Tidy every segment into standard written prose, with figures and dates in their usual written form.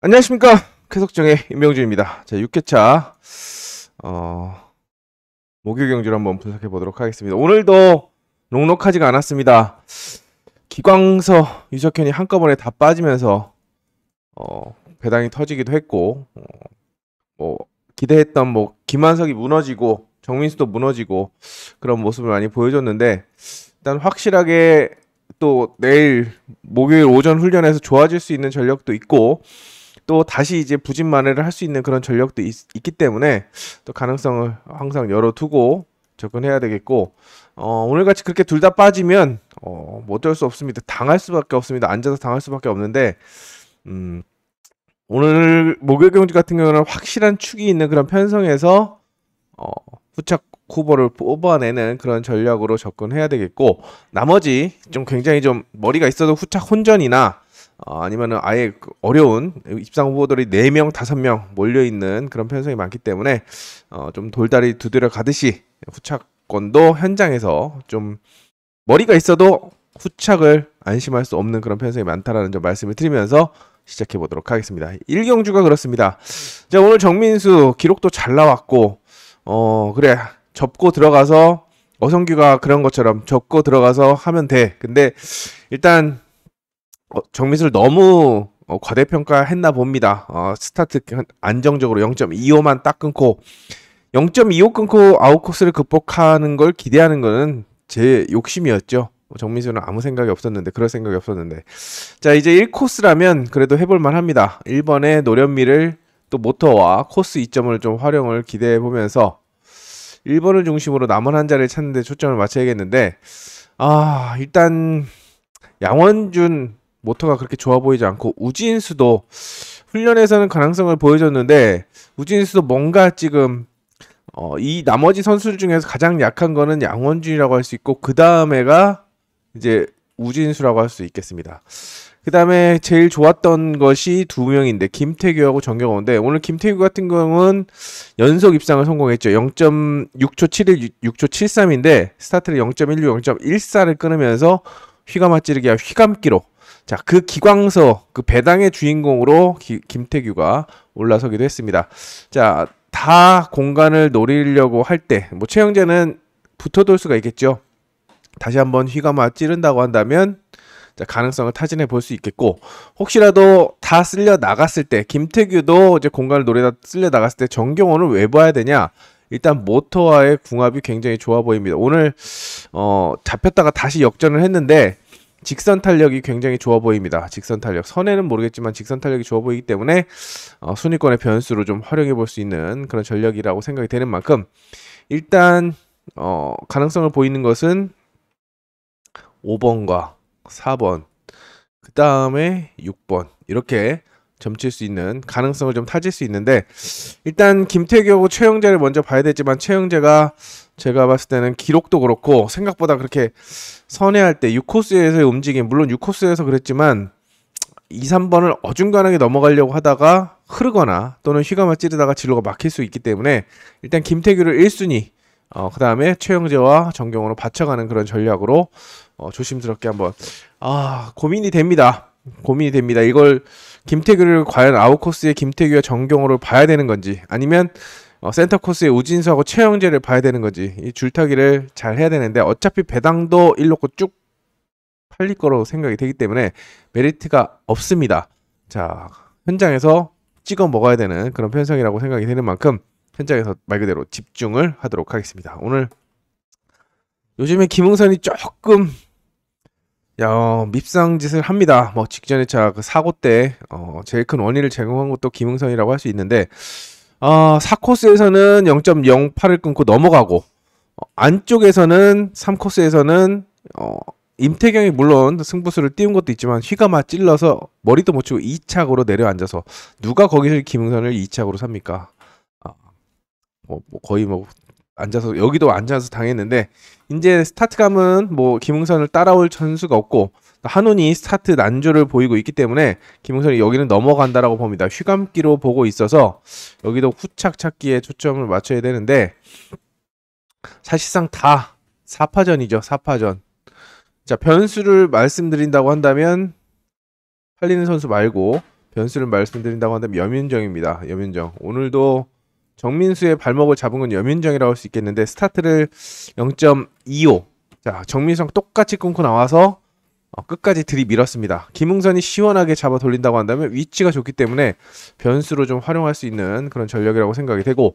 안녕하십니까. 쾌석정의 임명준입니다. 자, 6회차 목요 경주를 한번 분석해 보도록 하겠습니다. 오늘도 녹록하지가 않았습니다. 기광서, 유석현이 한꺼번에 다 빠지면서 배당이 터지기도 했고, 기대했던 김한석이 무너지고 정민수도 무너지고 그런 모습을 많이 보여줬는데, 일단 확실하게 또 내일 목요일 오전 훈련에서 좋아질 수 있는 전력도 있고, 또 다시 이제 부진만회를 할 수 있는 그런 전력도 있기 때문에 또 가능성을 항상 열어두고 접근해야 되겠고, 오늘같이 그렇게 둘 다 빠지면 뭐 어쩔 수 없습니다. 당할 수밖에 없습니다. 앉아서 당할 수밖에 없는데, 오늘 목요일 경주 같은 경우는 확실한 축이 있는 그런 편성에서 후착 후보를 뽑아내는 그런 전략으로 접근해야 되겠고, 나머지 좀 굉장히 좀 머리가 있어도 후착 혼전이나 아니면은 아예 어려운 입상 후보들이 4명, 5명 몰려있는 그런 편성이 많기 때문에 좀 돌다리 두드려 가듯이 후착권도 현장에서 좀 머리가 있어도 후착을 안심할 수 없는 그런 편성이 많다라는 점 말씀을 드리면서 시작해 보도록 하겠습니다. 1경주가 그렇습니다. 자, 오늘 정민수 기록도 잘 나왔고, 그래, 접고 들어가서 어성규가 그런 것처럼 접고 들어가서 하면 돼. 근데 일단 정민수를 너무 과대평가했나 봅니다. 스타트 안정적으로 0.25만 딱 끊고 0.25 끊고 아웃코스를 극복하는 걸 기대하는 거는 제 욕심이었죠. 정민수는 아무 생각이 없었는데, 그럴 생각이 없었는데. 자, 이제 1코스라면 그래도 해볼만 합니다. 1번의 노련미를 또 모터와 코스 이점을 좀 활용을 기대해 보면서 1번을 중심으로 남은 한 자리를 찾는 데 초점을 맞춰야겠는데, 일단 양원준 모터가 그렇게 좋아 보이지 않고, 우진수도 훈련에서는 가능성을 보여줬는데, 우진수도 뭔가 지금 이 나머지 선수들 중에서 가장 약한 거는 양원준이라고 할 수 있고, 그 다음에가 이제 우진수라고 할 수 있겠습니다. 그 다음에 제일 좋았던 것이 두 명인데, 김태규하고 정경호인데, 오늘 김태규 같은 경우는 연속 입상을 성공했죠. 0.6초 71, 6초 73인데 스타트를 0.16, 0.14를 끊으면서 휘감아 찌르기와 휘감기로, 자, 그 기광서, 그 배당의 주인공으로 김태규가 올라서기도 했습니다. 자, 다 공간을 노리려고 할 때, 최영재는 붙어돌 수가 있겠죠. 다시 한번 휘감아 찌른다고 한다면, 자, 가능성을 타진해 볼 수 있겠고, 혹시라도 다 쓸려 나갔을 때, 김태규도 이제 공간을 노리다 쓸려 나갔을 때 정경호는 왜 봐야 되냐? 일단 모터와의 궁합이 굉장히 좋아 보입니다. 오늘 잡혔다가 다시 역전을 했는데 직선 탄력이 굉장히 좋아 보입니다. 직선 탄력, 선에는 모르겠지만 직선 탄력이 좋아 보이기 때문에 순위권의 변수로 좀 활용해 볼 수 있는 그런 전력이라고 생각이 되는 만큼, 일단 가능성을 보이는 것은 5번과 4번, 그 다음에 6번, 이렇게 점칠 수 있는 가능성을 좀 타질 수 있는데, 일단 김태규하고 최영재를 먼저 봐야 되지만, 최영재가 제가 봤을 때는 기록도 그렇고 생각보다 그렇게 선회할 때 6코스에서의 움직임, 물론 6코스에서 그랬지만 2, 3번을 어중간하게 넘어가려고 하다가 흐르거나 또는 휘감아 찌르다가 진로가 막힐 수 있기 때문에, 일단 김태규를 1순위, 그 다음에 최영재와 정경호로 받쳐가는 그런 전략으로 조심스럽게 한번, 고민이 됩니다. 고민이 됩니다. 이걸 김태규를 과연 아웃코스의 김태규와 정경호를 봐야 되는 건지, 아니면 센터코스의 우진수하고 최영재를 봐야 되는 건지, 이 줄타기를 잘 해야 되는데, 어차피 배당도 1놓고 쭉 팔릴 거로 생각이 되기 때문에 메리트가 없습니다. 자, 현장에서 찍어 먹어야 되는 그런 편성이라고 생각이 되는 만큼 현장에서 말 그대로 집중을 하도록 하겠습니다. 오늘 요즘에 김흥선이 조금 밉상 짓을 합니다. 직전에 그 사고 때 제일 큰 원인을 제공한 것도 김흥선이라고 할 수 있는데, 4코스에서는 0.08을 끊고 넘어가고, 안쪽에서는 3코스에서는 임태경이 물론 승부수를 띄운 것도 있지만 휘감아 찔러서 머리도 못 치고 2착으로 내려앉아서, 누가 거기서 김흥선을 2착으로 삽니까? 거의 앉아서, 여기도 앉아서 당했는데, 이제 스타트감은 김흥선을 따라올 선수가 없고, 한운이 스타트 난조를 보이고 있기 때문에 김흥선이 여기는 넘어간다라고 봅니다. 휘감기로 보고 있어서 여기도 후착 찾기에 초점을 맞춰야 되는데, 사실상 다 4파전이죠. 4파전. 자, 변수를 말씀드린다고 한다면 팔리는 선수 말고 변수를 말씀드린다고 한다면 염윤정입니다. 염윤정. 오늘도 정민수의 발목을 잡은 건 염윤정이라고 할 수 있겠는데 스타트를 0.25. 자, 정민수랑 똑같이 끊고 나와서 끝까지 들이밀었습니다. 김웅선이 시원하게 잡아 돌린다고 한다면 위치가 좋기 때문에 변수로 좀 활용할 수 있는 그런 전력이라고 생각이 되고,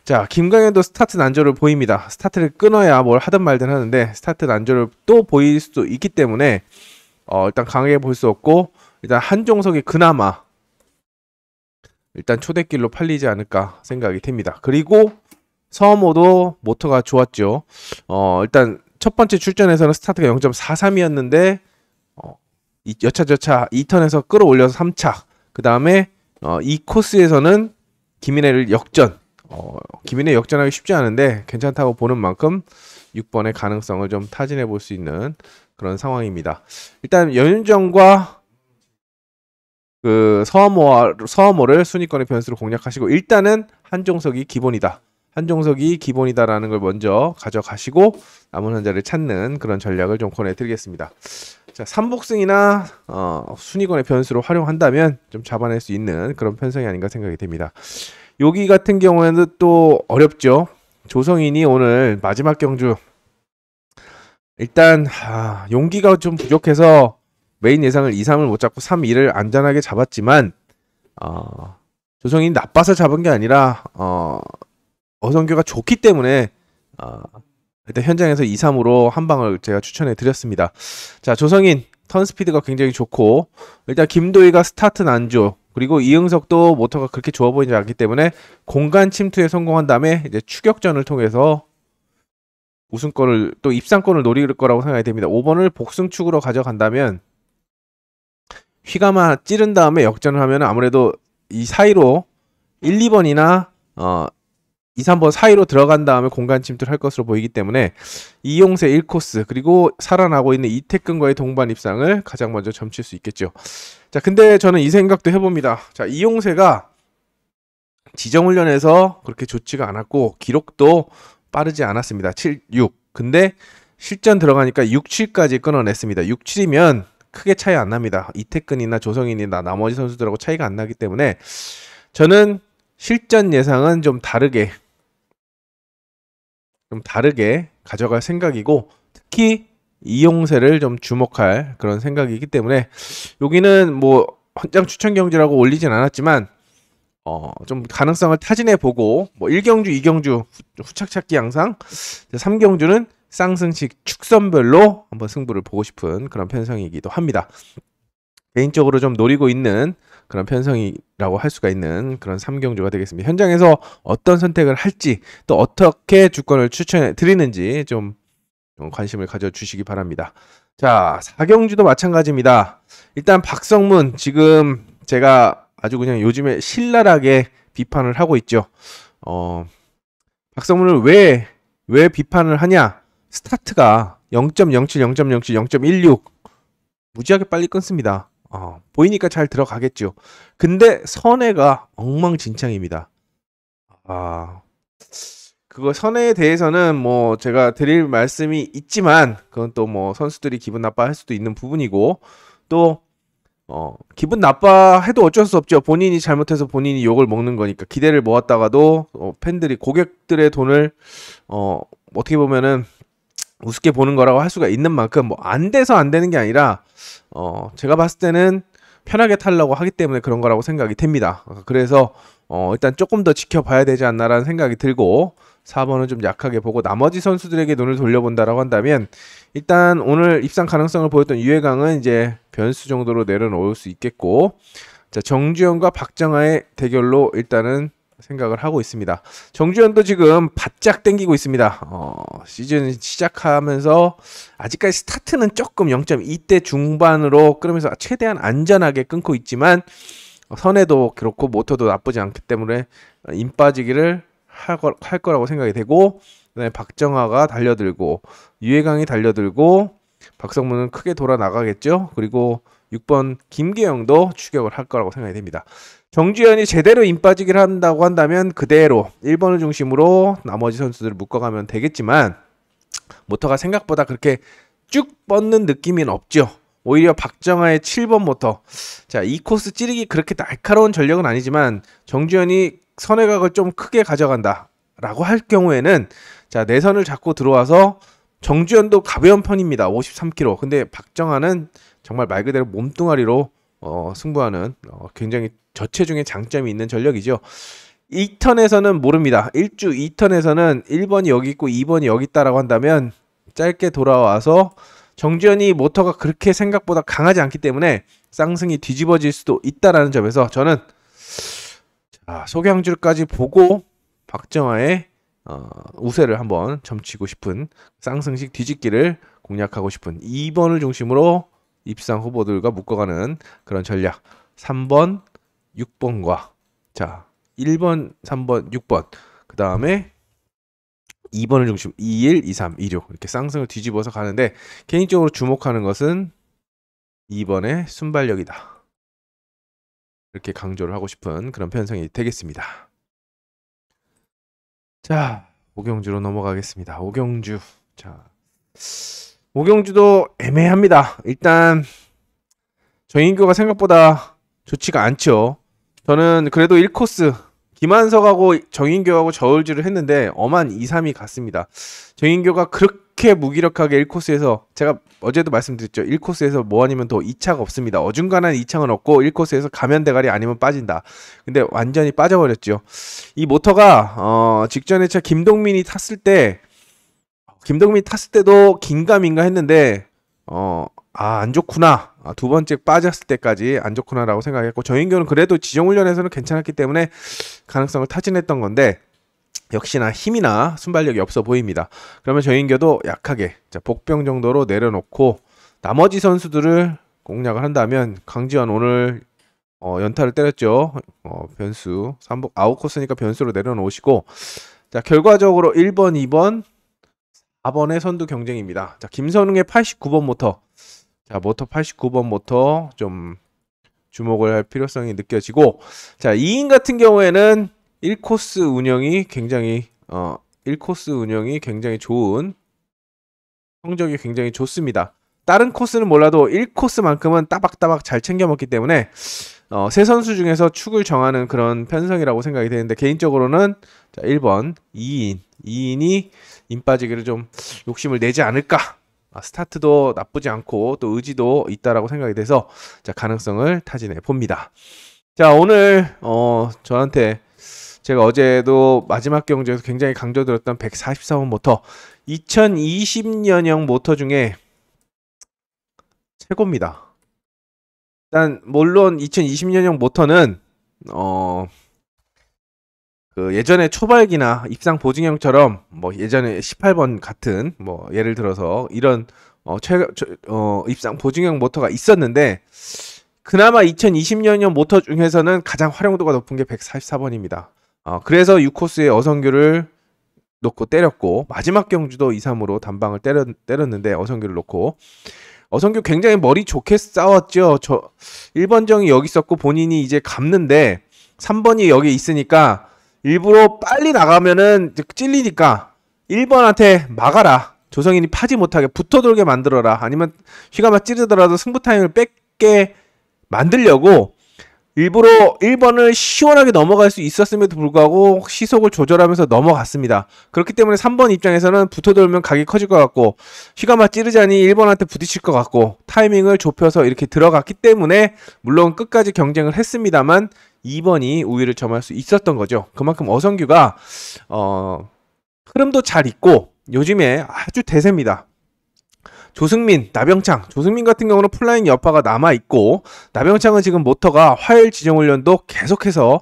자, 김강현도 스타트 난조를 보입니다. 스타트를 끊어야 뭘 하든 말든 하는데 스타트 난조를 또 보일 수도 있기 때문에 일단 강하게 볼 수 없고, 일단 한종석이 그나마 일단 초대길로 팔리지 않을까 생각이 됩니다. 그리고 서머도 모터가 좋았죠. 일단 첫 번째 출전에서는 스타트가 0.43이었는데 여차저차 2턴에서 끌어올려서 3차. 그 다음에 이 코스에서는 김인혜를 역전. 김인혜 역전하기 쉽지 않은데 괜찮다고 보는 만큼 6번의 가능성을 좀 타진해 볼 수 있는 그런 상황입니다. 일단 연윤정과 그 서머를 순위권의 변수로 공략하시고, 일단은 한종석이 기본이다. 한종석이 기본이다라는 걸 먼저 가져가시고 남은 한 자를 찾는 그런 전략을 좀 권해드리겠습니다. 자, 삼복승이나 순위권의 변수로 활용한다면 좀 잡아낼 수 있는 그런 편성이 아닌가 생각이 됩니다. 여기 같은 경우에는 또 어렵죠. 조성인이 오늘 마지막 경주 일단 용기가 좀 부족해서 메인 예상을 2, 3을 못 잡고 3, 2를 안전하게 잡았지만 조성인이 나빠서 잡은 게 아니라 어성규가 좋기 때문에 일단 현장에서 2, 3으로 한 방을 제가 추천해 드렸습니다. 자, 조성인 턴 스피드가 굉장히 좋고, 일단 김도희가 스타트 난조, 그리고 이응석도 모터가 그렇게 좋아 보이지 않기 때문에 공간 침투에 성공한 다음에 이제 추격전을 통해서 우승권을 또 입상권을 노릴 거라고 생각이 됩니다. 5번을 복승축으로 가져간다면 휘가마 찌른 다음에 역전을 하면 아무래도 이 사이로 1, 2번이나 2, 3번 사이로 들어간 다음에 공간 침투를 할 것으로 보이기 때문에 이용세 1코스 그리고 살아나고 있는 이태근과의 동반 입상을 가장 먼저 점칠 수 있겠죠. 자, 근데 저는 이 생각도 해봅니다. 자, 이용세가 지정훈련에서 그렇게 좋지가 않았고 기록도 빠르지 않았습니다. 7, 6. 근데 실전 들어가니까 6, 7까지 끊어냈습니다. 6, 7이면 크게 차이 안 납니다. 이태근이나 조성인이나 나머지 선수들하고 차이가 안 나기 때문에 저는 실전 예상은 좀 다르게 가져갈 생각이고, 특히 이용세를 좀 주목할 그런 생각이기 때문에 여기는 뭐 헌장 추천 경주라고 올리진 않았지만 좀 가능성을 타진해 보고, 뭐 1경주, 2경주 후착 찾기 양상, 3경주는 쌍승식 축선별로 한번 승부를 보고 싶은 그런 편성이기도 합니다. 개인적으로 좀 노리고 있는 그런 편성이라고 할 수가 있는 그런 3경주가 되겠습니다. 현장에서 어떤 선택을 할지, 또 어떻게 주권을 추천해 드리는지 좀 관심을 가져주시기 바랍니다. 자, 4경주도 마찬가지입니다. 일단 박성문, 지금 제가 아주 그냥 요즘에 신랄하게 비판을 하고 있죠. 박성문을 왜 비판을 하냐? 스타트가 0.07, 0.07, 0.16 무지하게 빨리 끊습니다. 보이니까 잘 들어가겠죠. 근데 선회가 엉망진창입니다. 그거 선회에 대해서는 뭐 제가 드릴 말씀이 있지만 그건 또 뭐 선수들이 기분 나빠할 수도 있는 부분이고, 또 기분 나빠해도 어쩔 수 없죠. 본인이 잘못해서 본인이 욕을 먹는 거니까. 기대를 모았다가도 팬들이, 고객들의 돈을 어떻게 보면은 우습게 보는 거라고 할 수가 있는 만큼, 뭐 안 돼서 안 되는 게 아니라 제가 봤을 때는 편하게 타려고 하기 때문에 그런 거라고 생각이 됩니다. 그래서 일단 조금 더 지켜봐야 되지 않나라는 생각이 들고, 4번은 좀 약하게 보고 나머지 선수들에게 눈을 돌려본다라고 한다면, 일단 오늘 입상 가능성을 보였던 유해강은 이제 변수 정도로 내려놓을 수 있겠고, 자, 정주현과 박정아의 대결로 일단은 생각을 하고 있습니다. 정주현도 지금 바짝 땡기고 있습니다. 시즌 시작하면서 아직까지 스타트는 조금 0.2대 중반으로 끊으면서 최대한 안전하게 끊고 있지만 선에도 그렇고 모터도 나쁘지 않기 때문에 임 빠지기를 할 거라고 생각이 되고, 그다음에 박정아가 달려들고 유해강이 달려들고 박성문은 크게 돌아 나가겠죠. 그리고 6번 김계영도 추격을 할 거라고 생각이 됩니다. 정주현이 제대로 임 빠지기를 한다고 한다면 그대로 1번을 중심으로 나머지 선수들을 묶어가면 되겠지만 모터가 생각보다 그렇게 쭉 뻗는 느낌은 없죠. 오히려 박정아의 7번 모터. 자, 이 코스 찌르기 그렇게 날카로운 전력은 아니지만 정주현이 선회각을 좀 크게 가져간다 라고 할 경우에는 자, 내선을 잡고 들어와서 정주현도 가벼운 편입니다. 53kg. 근데 박정아는 정말 말 그대로 몸뚱아리로 승부하는 굉장히 저체중의 장점이 있는 전력이죠. 2턴에서는 모릅니다. 1주 2턴에서는 1번이 여기 있고 2번이 여기 있다라고 한다면 짧게 돌아와서 정주현이 모터가 그렇게 생각보다 강하지 않기 때문에 쌍승이 뒤집어질 수도 있다라는 점에서 저는 소경줄까지 보고 박정아의 우세를 한번 점치고 싶은 쌍승식 뒤집기를 공략하고 싶은 2번을 중심으로 입상 후보들과 묶어가는 그런 전략. 3번, 6번과 자 1번, 3번, 6번 그 다음에 2번을 중심 21, 23, 26 이렇게 쌍승을 뒤집어서 가는데 개인적으로 주목하는 것은 2번의 순발력이다. 이렇게 강조를 하고 싶은 그런 편성이 되겠습니다. 자, 오경주로 넘어가겠습니다. 오경주. 자, 오경주도 애매합니다. 일단 정인교가 생각보다 좋지가 않죠. 저는 그래도 1코스 김한석하고 정인교하고 저울질을 했는데 엄한 2, 3이 갔습니다. 정인교가 그렇게 무기력하게 1코스에서 제가 어제도 말씀드렸죠. 1코스에서 뭐 아니면 더 2차가 없습니다. 어중간한 2차는 없고 1코스에서 가면 대가리 아니면 빠진다. 근데 완전히 빠져버렸죠. 이 모터가 직전에 차 김동민이 탔을 때도 긴가민가 했는데 안 좋구나. 두 번째 빠졌을 때까지 안 좋구나라고 생각했고 정인교는 그래도 지정훈련에서는 괜찮았기 때문에 가능성을 타진했던 건데 역시나 힘이나 순발력이 없어 보입니다. 그러면 정인교도 약하게 복병 정도로 내려놓고 나머지 선수들을 공략을 한다면 강지원 오늘 연타를 때렸죠. 변수 3복 아웃코스니까 변수로 내려놓으시고 자 결과적으로 1번, 2번, 4번의 선두 경쟁입니다. 자 김선웅의 89번 모터 자 모터 89번 모터 좀 주목을 할 필요성이 느껴지고 자 2인 같은 경우에는 1코스 운영이 굉장히 1코스 운영이 굉장히 좋은 성적이 굉장히 좋습니다. 다른 코스는 몰라도 1코스만큼은 따박따박 잘 챙겨 먹기 때문에 세 선수 중에서 축을 정하는 그런 편성이라고 생각이 되는데 개인적으로는 자 1번 2인이 인 빠지기를 좀 욕심을 내지 않을까. 스타트도 나쁘지 않고 또 의지도 있다라고 생각이 돼서 자 가능성을 타진해 봅니다. 자 오늘 저한테 제가 어제도 마지막 경주에서 굉장히 강조드렸던 144번 모터 2020년형 모터 중에 최고입니다. 일단 물론 2020년형 모터는 그 예전에 초발기나 입상 보증형처럼 뭐 예전에 18번 같은 뭐 예를 들어서 이런 입상 보증형 모터가 있었는데 그나마 2020년형 모터 중에서는 가장 활용도가 높은 게 144번입니다. 그래서 6코스에 어성규를 놓고 때렸고 마지막 경주도 2, 3으로 단방을 때렸는데 어성규를 놓고 어성규 굉장히 머리 좋게 싸웠죠. 1번정이 여기 있었고 본인이 이제 감는데 3번이 여기 있으니까 일부러 빨리 나가면은 찔리니까 1번한테 막아라. 조성인이 파지 못하게 붙어돌게 만들어라. 아니면 휘가마 찌르더라도 승부 타임을 뺏게 만들려고 일부러 1번을 시원하게 넘어갈 수 있었음에도 불구하고 시속을 조절하면서 넘어갔습니다. 그렇기 때문에 3번 입장에서는 붙어돌면 각이 커질 것 같고 휘가마 찌르자니 1번한테 부딪힐 것 같고 타이밍을 좁혀서 이렇게 들어갔기 때문에 물론 끝까지 경쟁을 했습니다만 2번이 우위를 점할 수 있었던 거죠. 그만큼 어성규가 흐름도 잘 있고 요즘에 아주 대세입니다. 조승민, 나병창. 조승민 같은 경우는 플라잉 여파가 남아있고 나병창은 지금 모터가 화요일 지정훈련도 계속해서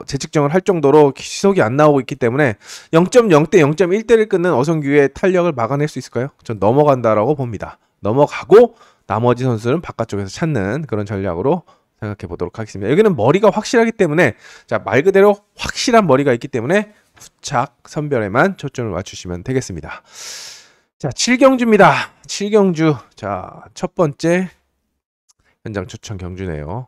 재측정을 할 정도로 시속이 안 나오고 있기 때문에 0.0대 0.1대를 끊는 어성규의 탄력을 막아낼 수 있을까요? 전 넘어간다라고 봅니다. 넘어가고 나머지 선수는 바깥쪽에서 찾는 그런 전략으로 생각해 보도록 하겠습니다. 여기는 머리가 확실하기 때문에 자 말 그대로 확실한 머리가 있기 때문에 후착 선별에만 초점을 맞추시면 되겠습니다. 자 7경주입니다. 7경주 자 첫 번째 현장 초청 경주네요.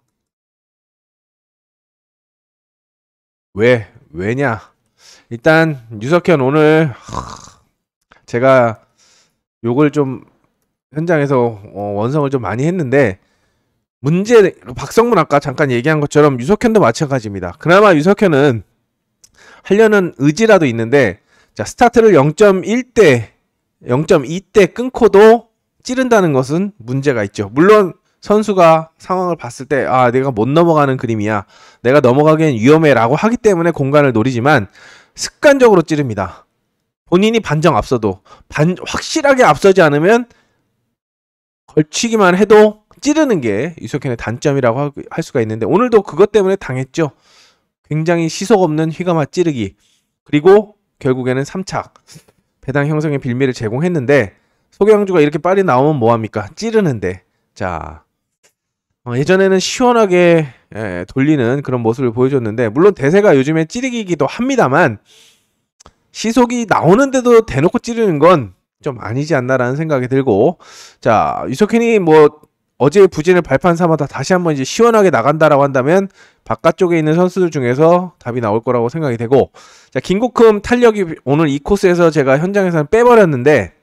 왜냐 일단 유석현 오늘 제가 욕을 좀 현장에서 원성을 좀 많이 했는데 문제 박성문 아까 잠깐 얘기한 것처럼 유석현도 마찬가지입니다. 그나마 유석현은 하려는 의지라도 있는데 자 스타트를 0.2대 끊고도 찌른다는 것은 문제가 있죠. 물론 선수가 상황을 봤을 때 아 내가 못 넘어가는 그림이야. 내가 넘어가기엔 위험해 라고 하기 때문에 공간을 노리지만 습관적으로 찌릅니다. 본인이 반정 앞서도 확실하게 앞서지 않으면 걸치기만 해도 찌르는 게 유석현의 단점이라고 할 수가 있는데 오늘도 그것 때문에 당했죠. 굉장히 시속 없는 휘감아 찌르기 그리고 결국에는 3착 배당 형성의 빌미를 제공했는데 소경주가 이렇게 빨리 나오면 뭐합니까? 찌르는데 자 예전에는 시원하게 돌리는 그런 모습을 보여줬는데 물론 대세가 요즘에 찌르기이기도 합니다만 시속이 나오는데도 대놓고 찌르는 건 좀 아니지 않나라는 생각이 들고 자 유석현이 뭐 어제 부진을 발판 삼아다 다시 한번 이제 시원하게 나간다라고 한다면 바깥쪽에 있는 선수들 중에서 답이 나올 거라고 생각이 되고 자 김국흠 탄력이 오늘 이 코스에서 제가 현장에서는 빼버렸는데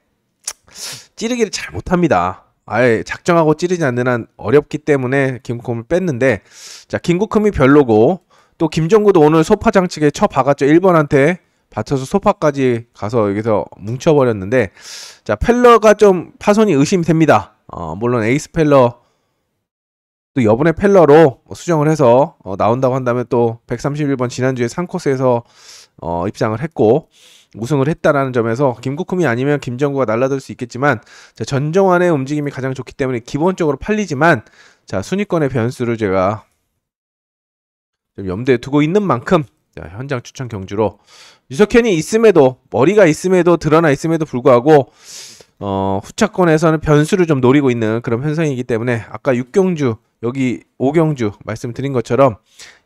찌르기를 잘 못합니다. 아예 작정하고 찌르지 않는 한 어렵기 때문에 김국흠을 뺐는데 자 김국흠이 별로고 또 김정구도 오늘 소파 장치에 쳐 박았죠. 1번한테 받쳐서 소파까지 가서 여기서 뭉쳐버렸는데 자 펠러가 좀 파손이 의심됩니다. 물론 에이스 펠러 또 여분의 펠러로 수정을 해서 나온다고 한다면 또 131번 지난주에 3코스에서 입상을 했고 우승을 했다라는 점에서 김국흠이 아니면 김정구가 날라들 수 있겠지만 자, 전정환의 움직임이 가장 좋기 때문에 기본적으로 팔리지만 자 순위권의 변수를 제가 좀 염두에 두고 있는 만큼 자, 현장 추천 경주로 유석현이 있음에도 머리가 있음에도 드러나 있음에도 불구하고 후차권에서는 변수를 좀 노리고 있는 그런 현상이기 때문에 아까 6경주 여기 5경주 말씀드린 것처럼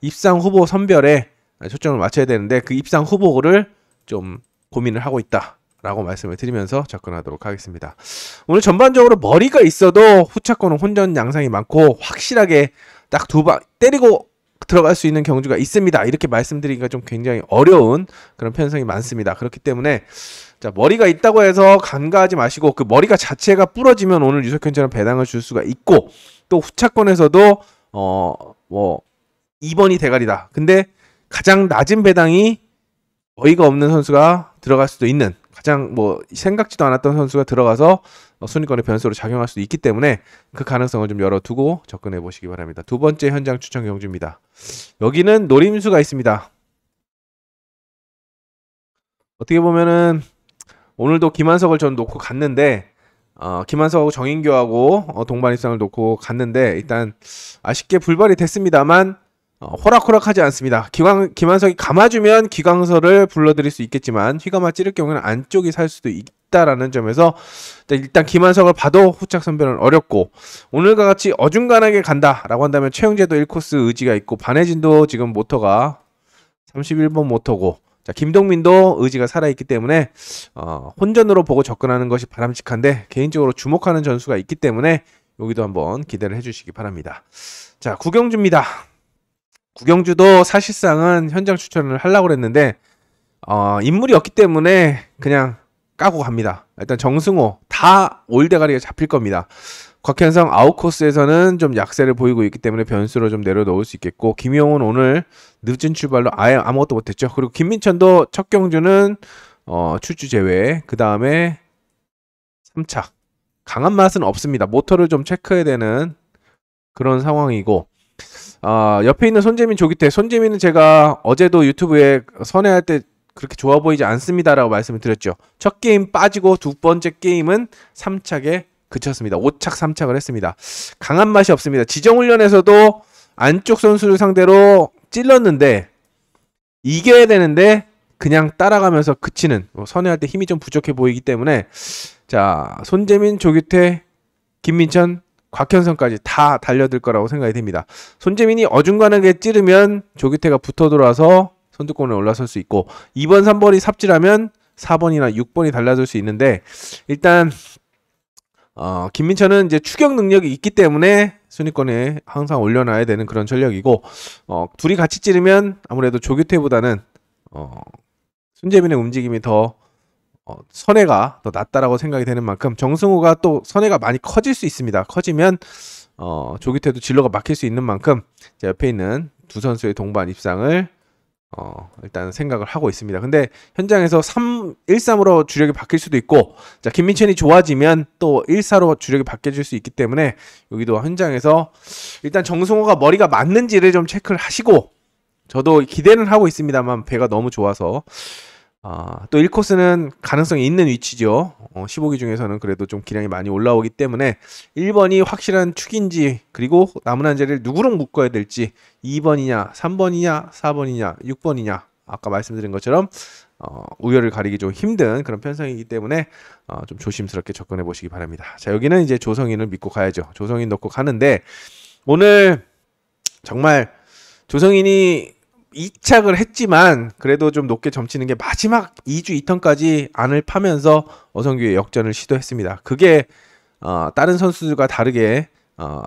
입상 후보 선별에 초점을 맞춰야 되는데 그 입상 후보를 좀 고민을 하고 있다 라고 말씀을 드리면서 접근하도록 하겠습니다. 오늘 전반적으로 머리가 있어도 후차권은 혼전 양상이 많고 확실하게 딱 두 방 때리고 들어갈 수 있는 경주가 있습니다. 이렇게 말씀드리기가 좀 굉장히 어려운 그런 편성이 많습니다. 그렇기 때문에 자 머리가 있다고 해서 간과하지 마시고 그 머리가 자체가 부러지면 오늘 유석현처럼 배당을 줄 수가 있고 또 후차권에서도 뭐 2번이 대가리다. 근데 가장 낮은 배당이 어이가 없는 선수가 들어갈 수도 있는 가장 뭐 생각지도 않았던 선수가 들어가서 순위권의 변수로 작용할 수도 있기 때문에 그 가능성을 좀 열어두고 접근해 보시기 바랍니다. 두 번째 현장 추천 경주입니다. 여기는 노림수가 있습니다. 어떻게 보면은 오늘도 김한석을 전 놓고 갔는데 김한석하고 정인교하고 동반 입상을 놓고 갔는데 일단 아쉽게 불발이 됐습니다만 호락호락하지 않습니다. 김한석이 감아주면 기광서를 불러드릴 수 있겠지만 휘감아 찌를 경우는 안쪽이 살 수도 있다라는 점에서 일단 김한석을 봐도 후착 선별은 어렵고 오늘과 같이 어중간하게 간다라고 한다면 최영재도 1코스 의지가 있고 반혜진도 지금 모터가 31번 모터고 자 김동민도 의지가 살아있기 때문에 혼전으로 보고 접근하는 것이 바람직한데 개인적으로 주목하는 전수가 있기 때문에 여기도 한번 기대를 해주시기 바랍니다. 자 구경주입니다. 구경주도 사실상은 현장 추천을 하려고 했는데 인물이 없기 때문에 그냥 까고 갑니다. 일단 정승호 다 올대가리가 잡힐 겁니다. 곽현성 아웃코스에서는 좀 약세를 보이고 있기 때문에 변수로 좀 내려놓을 수 있겠고 김용훈 오늘 늦은 출발로 아예 아무것도 못했죠. 그리고 김민천도 첫 경주는 출주 제외 그 다음에 3착 강한 맛은 없습니다. 모터를 좀 체크해야 되는 그런 상황이고 옆에 있는 손재민 조기태 손재민은 제가 어제도 유튜브에 선회할 때 그렇게 좋아 보이지 않습니다라고 말씀을 드렸죠. 첫 게임 빠지고 두 번째 게임은 3착에 그쳤습니다. 5착 3착을 했습니다. 강한 맛이 없습니다. 지정훈련에서도 안쪽 선수를 상대로 찔렀는데 이겨야 되는데 그냥 따라가면서 그치는 선회할 때 힘이 좀 부족해 보이기 때문에 자 손재민, 조규태, 김민천, 곽현성까지 다 달려들 거라고 생각이 됩니다. 손재민이 어중간하게 찌르면 조규태가 붙어 들어와서 선두권에 올라설 수 있고 2번, 3번이 삽질하면 4번이나 6번이 달라질 수 있는데 일단 김민철은 이제 추격 능력이 있기 때문에 순위권에 항상 올려놔야 되는 그런 전력이고 둘이 같이 찌르면 아무래도 조규태보다는 손재민의 움직임이 더 선회가 더 낫다라고 생각이 되는 만큼 정승호가 또 선회가 많이 커질 수 있습니다. 커지면 조규태도 진로가 막힐 수 있는 만큼 옆에 있는 두 선수의 동반 입상을 일단 생각을 하고 있습니다. 근데 현장에서 1-3으로 주력이 바뀔 수도 있고, 자, 김민천이 좋아지면 또 1-4로 주력이 바뀌어질 수 있기 때문에 여기도 현장에서 일단 정승호가 머리가 맞는지를 좀 체크를 하시고, 저도 기대는 하고 있습니다만 배가 너무 좋아서 또 1코스는 가능성이 있는 위치죠. 15기 중에서는 그래도 좀 기량이 많이 올라오기 때문에 1번이 확실한 축인지, 그리고 남은 한 자리를 누구랑 묶어야 될지, 2번이냐 3번이냐 4번이냐 6번이냐, 아까 말씀드린 것처럼 우열을 가리기 좀 힘든 그런 편성이기 때문에 좀 조심스럽게 접근해 보시기 바랍니다. 자, 여기는 이제 조성인을 믿고 가야죠. 조성인 넣고 가는데, 오늘 정말 조성인이 이착을 했지만 그래도 좀 높게 점치는 게 마지막 2주 2턴까지 안을 파면서 어성규의 역전을 시도했습니다. 그게 다른 선수들과 다르게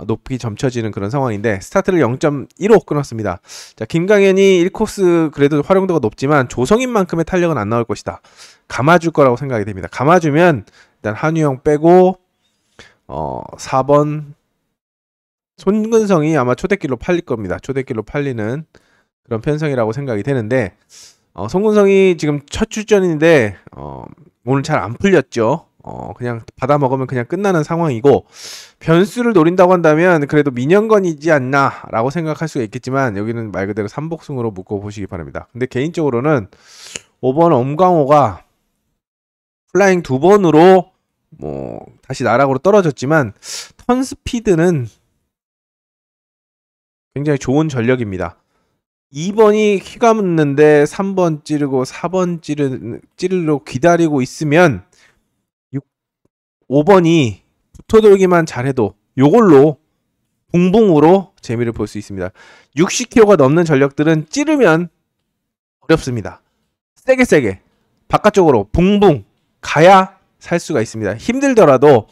높이 점쳐지는 그런 상황인데, 스타트를 0.15 끊었습니다. 자, 김강현이 1코스 그래도 활용도가 높지만 조성인만큼의 탄력은 안 나올 것이다. 감아줄 거라고 생각이 됩니다. 감아주면 일단 한유영 빼고 4번 손근성이 아마 초대길로 팔릴 겁니다. 초대길로 팔리는 그런 편성이라고 생각이 되는데, 손근성이 지금 첫 출전인데 오늘 잘 안 풀렸죠. 그냥 받아 먹으면 그냥 끝나는 상황이고, 변수를 노린다고 한다면 그래도 민현건이지 않나 라고 생각할 수가 있겠지만, 여기는 말 그대로 삼복승으로 묶어보시기 바랍니다. 근데 개인적으로는 5번 엄광호가 플라잉 2번으로 다시 나락으로 떨어졌지만 턴 스피드는 굉장히 좋은 전력입니다. 2번이 키가 묻는데 3번 찌르고 4번 찌르러 기다리고 있으면 5번이 붙어돌기만 잘해도 요걸로 붕붕으로 재미를 볼 수 있습니다. 60kg가 넘는 전력들은 찌르면 어렵습니다. 세게 바깥쪽으로 붕붕 가야 살 수가 있습니다. 힘들더라도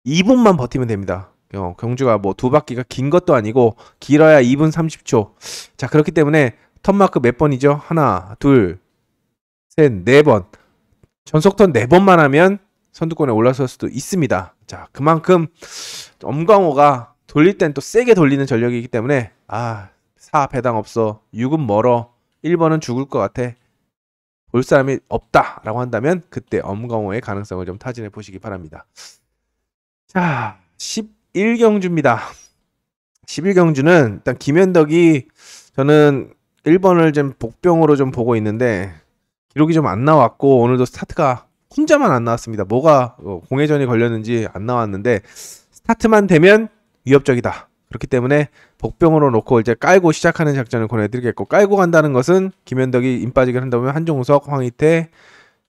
2분만 버티면 됩니다. 경주가 뭐 두 바퀴가 긴 것도 아니고 길어야 2분 30초. 자, 그렇기 때문에 턴마크 몇 번이죠? 하나, 둘, 셋, 네 번. 전속턴 4번만 하면 선두권에 올라설 수도 있습니다. 자, 그만큼 엄광호가 돌릴 땐 또 세게 돌리는 전력이기 때문에 4 배당 없어, 6은 멀어, 1번은 죽을 것 같아, 볼 사람이 없다 라고 한다면 그때 엄광호의 가능성을 좀 타진해 보시기 바랍니다. 자, 11경주입니다. 11경주는 일단 김현덕이, 저는 1번을 좀 복병으로 좀 보고 있는데 기록이 좀 안 나왔고, 오늘도 스타트가 혼자만 안 나왔습니다. 뭐가 공회전이 걸렸는지 안 나왔는데, 스타트만 되면 위협적이다. 그렇기 때문에 복병으로 놓고 이제 깔고 시작하는 작전을 권해드리겠고, 깔고 간다는 것은 김현덕이 임 빠지게 한다면 한종석, 황희태,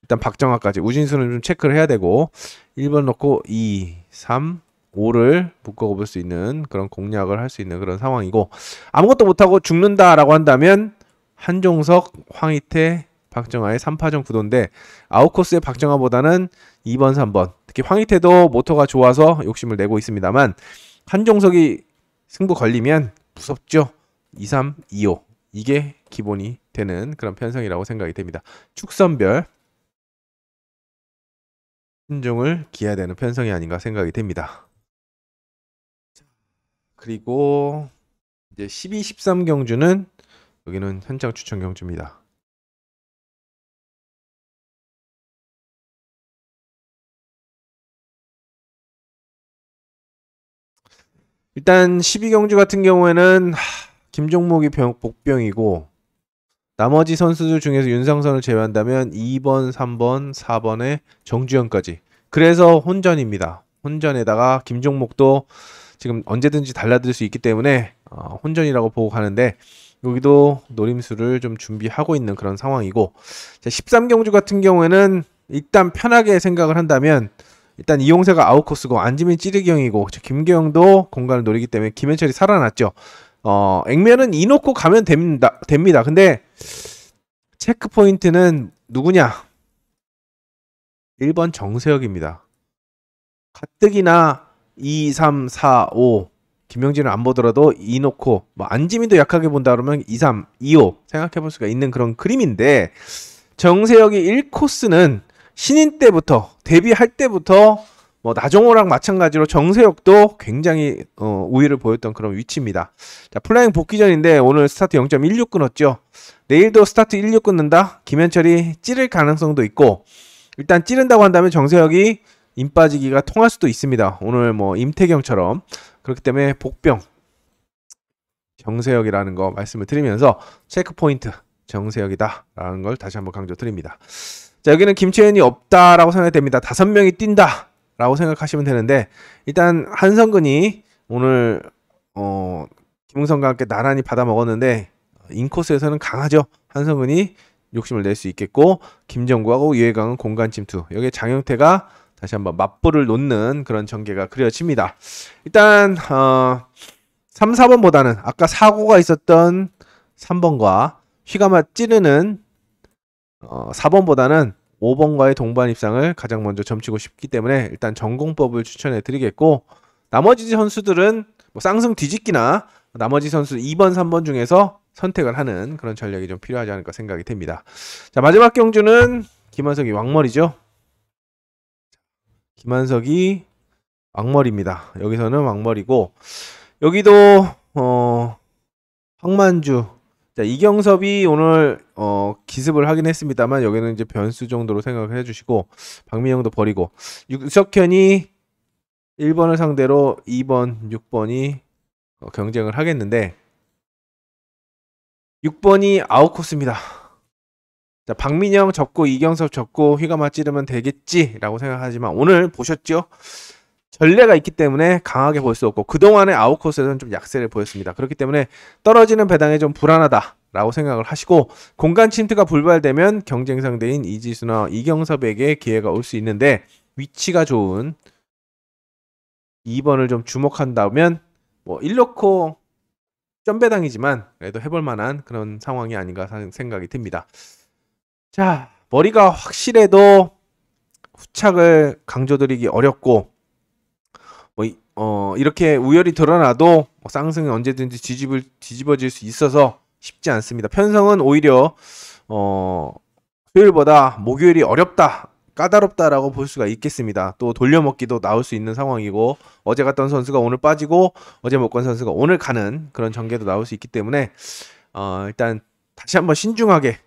일단 박정아까지 우진수는 좀 체크를 해야 되고, 1번 놓고 2, 3, 5를 묶어볼 수 있는 그런 공략을 할 수 있는 그런 상황이고, 아무것도 못하고 죽는다라고 한다면 한종석, 황희태, 박정아의 3파전 구도인데, 아웃코스의 박정아보다는 2번, 3번, 특히 황희태도 모터가 좋아서 욕심을 내고 있습니다만, 한종석이 승부 걸리면 무섭죠. 2, 3, 2, 5 이게 기본이 되는 그런 편성이라고 생각이 됩니다. 축선별 신중을 기해야 되는 편성이 아닌가 생각이 됩니다. 그리고 이제 12, 13 경주는 여기는 현장 추천 경주입니다. 일단 12경주 같은 경우에는 김종목이 복병이고, 나머지 선수들 중에서 윤상선을 제외한다면 2번, 3번, 4번에 정주현까지. 그래서 혼전입니다. 혼전에다가 김종목도 지금 언제든지 달라들 수 있기 때문에 혼전이라고 보고 가는데, 여기도 노림수를 좀 준비하고 있는 그런 상황이고, 13경주 같은 경우에는 일단 편하게 생각을 한다면, 일단 이용세가 아웃코스고 안지민 찌르기형이고 김계영도 공간을 노리기 때문에 김현철이 살아났죠. 액면은 이놓고 가면 됩니다. 근데 체크 포인트는 누구냐? 1번 정세혁입니다. 가뜩이나 2, 3, 4, 5 김영진을 안 보더라도 이놓고, 뭐 안지민도 약하게 본다 그러면 2, 3, 2, 5 생각해 볼 수가 있는 그런 그림인데, 정세혁이 1코스는 신인 때부터 데뷔할 때부터 뭐 나종호랑 마찬가지로 정세혁도 굉장히 우위를 보였던 그런 위치입니다. 자, 플라잉 복귀전인데 오늘 스타트 0.16 끊었죠. 내일도 스타트 16 끊는다. 김현철이 찌를 가능성도 있고, 일단 찌른다고 한다면 정세혁이 임 빠지기가 통할 수도 있습니다. 오늘 뭐 임태경처럼. 그렇기 때문에 복병 정세혁이라는 거 말씀을 드리면서 체크포인트 정세혁이다 라는 걸 다시 한번 강조드립니다. 자, 여기는 김채연이 없다라고 생각이 됩니다. 5명이 뛴다 라고 생각하시면 되는데, 일단 한성근이 오늘 김웅성과 함께 나란히 받아 먹었는데 인코스에서는 강하죠. 한성근이 욕심을 낼 수 있겠고, 김정구하고 유해강은 공간 침투, 여기에 장영태가 다시 한번 맞불을 놓는 그런 전개가 그려집니다. 일단 3, 4번보다는 아까 사고가 있었던 3번과 휘가마 찌르는 4번보다는 5번과의 동반 입상을 가장 먼저 점치고 싶기 때문에 일단 전공법을 추천해 드리겠고, 나머지 선수들은 뭐 쌍승 뒤집기나 나머지 선수 2번, 3번 중에서 선택을 하는 그런 전략이 좀 필요하지 않을까 생각이 됩니다. 자, 마지막 경주는 김한석이 왕머리죠. 김한석이 왕머리입니다. 여기서는 왕머리고, 여기도 황만주, 자, 이경섭이 오늘 기습을 하긴 했습니다만 여기는 이제 변수 정도로 생각을 해주시고, 박민영도 버리고, 유석현이 1번을 상대로 2번, 6번이 경쟁을 하겠는데 6번이 아웃코스입니다. 자, 박민영 접고 이경섭 접고 휘가마 찌르면 되겠지라고 생각하지만 오늘 보셨죠? 전례가 있기 때문에 강하게 볼 수 없고, 그동안의 아웃코스에서는 좀 약세를 보였습니다. 그렇기 때문에 떨어지는 배당에 좀 불안하다라고 생각을 하시고, 공간 침투가 불발되면 경쟁 상대인 이지수나 이경섭에게 기회가 올 수 있는데, 위치가 좋은 2번을 좀 주목한다면 뭐 1놓고 점배당이지만 그래도 해볼 만한 그런 상황이 아닌가 생각이 듭니다. 자, 머리가 확실해도 후착을 강조드리기 어렵고, 이렇게 우열이 드러나도 쌍승이 언제든지 뒤집어질 수 있어서 쉽지 않습니다. 편성은 오히려 수요일보다 목요일이 어렵다, 까다롭다라고 볼 수가 있겠습니다. 또 돌려먹기도 나올 수 있는 상황이고, 어제 갔던 선수가 오늘 빠지고 어제 못 간 선수가 오늘 가는 그런 전개도 나올 수 있기 때문에 일단 다시 한번 신중하게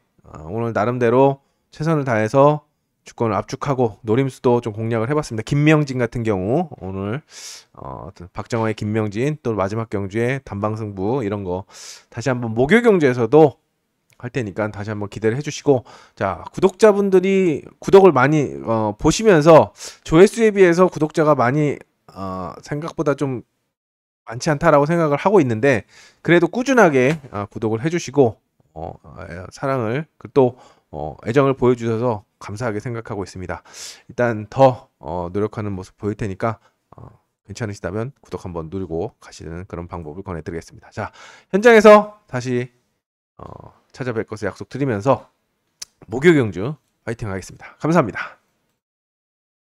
오늘 나름대로 최선을 다해서 주권을 압축하고 노림수도 좀 공략을 해봤습니다. 김명진 같은 경우 오늘 박정호의 김명진, 또 마지막 경주에 단방승부, 이런 거 다시 한번 목요 경주에서도 할 테니까 다시 한번 기대를 해주시고, 자, 구독자분들이 구독을 많이 보시면서 조회수에 비해서 구독자가 많이 생각보다 좀 많지 않다라고 생각을 하고 있는데, 그래도 꾸준하게 구독을 해주시고 사랑을 또 애정을 보여주셔서 감사하게 생각하고 있습니다. 일단 더 노력하는 모습 보일 테니까 괜찮으시다면 구독 한번 누르고 가시는 그런 방법을 권해드리겠습니다. 자, 현장에서 다시 찾아뵐 것을 약속드리면서 목요 경주 파이팅 하겠습니다. 감사합니다.